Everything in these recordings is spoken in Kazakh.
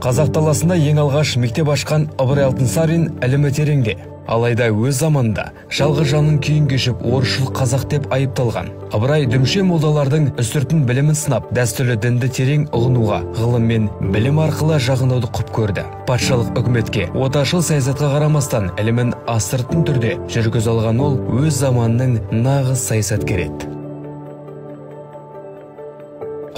Қазақ даласында ең алғаш мектеп ашқан Ыбырай Алтынсарин ілімі тереңде. Алайда өз заманында жалғыз жанын күйін кешіп орысшыл қазақ деп айыпталған. Ыбырай дүмше молдалардың үстіртін білімін сынап, дәстүрлі дінді терең ұғынуға, ғылым мен білім арқылы жағынуды құп көрді. Патшалық үкіметке, отаршыл саясатқа қарамастан ілімін астыртын түрде жүргізе алған ол өз заманының нағыз саясаткер еді.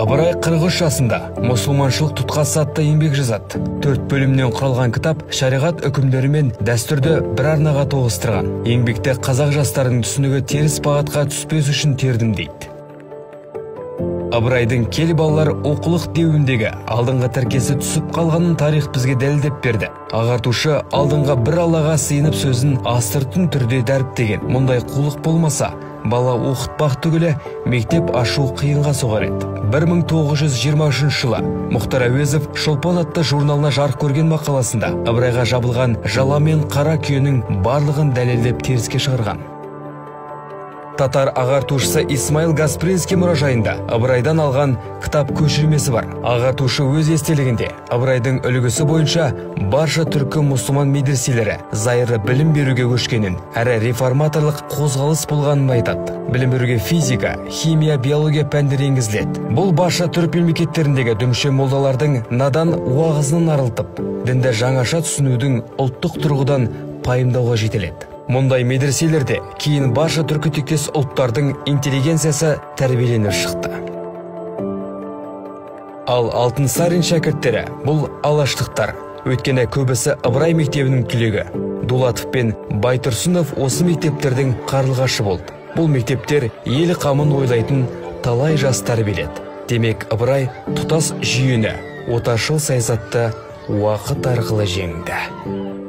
Ыбырай 43 жасында мұсылманшылық тұтқасы атты еңбек жазады. 4 бөлімнен құралған кітап шариғат үкімдері мен дәстүрді бір арнаға тоғыстырған. Еңбекте қазақ жастарының түсінігі теріс бағытқа түспес үшін тердім дейді. Ыбырайдың кел балалар оқулық деуіндегі алдыңғы тіркесі түсіп қалғанын тарих бізге дәлелдеп берді. Ағартушы алдыңға бір Аллаға сыйынып сөзін астыртын түрде дәріптеген. Мұндай қулық болмаса, бала оқытпақ түгілі мектеп ашу қиынға соғар еді. 1923 жылы Мұхтар Әуезов Шолпан атты журналына жарық көрген мақаласында Ыбырайға жабылған жала мен қара күйенің барлығын дәлелдеп теріске шығарған. Татар ағартушысы Исмаил Гаспринский мұражайында Ыбырайдан алған кітап көшірмесі бар. Ағартушы өз естелігінде Ыбырайдың үлгісі бойынша барша түркі мұсылман медреселері зайырлы білім беруге көшкенін, әрі реформаторлық қозғалыс болғанын айтады. Білім беруге физика, химия, биология пәндері енгізіледі. Бұл барша түрік мемлекеттеріндегі дүмше молдалардың надан уағызынан арылтып, дінді жаңаша түсінудің ұлттық тұрғыдан пайымдауға жетеледі. Мұндай медреселерде кейін барша түркі тектес ұлттардың интеллигенциясы тәрбиеленіп шықты. Ал Алтынсарин шәкірттері бұл алаштықтар. Өйткені көбісі Ыбырай мектебінің түлегі. Дулатов пен Байтұрсынов осы мектептердің қарлығашы болды. Бұл мектептер ел қамын ойлайтын талай жас тәрбиеледі. Демек, Ыбырай тұтас жүйені, отаршыл саясатты уақыт арқылы жеңді.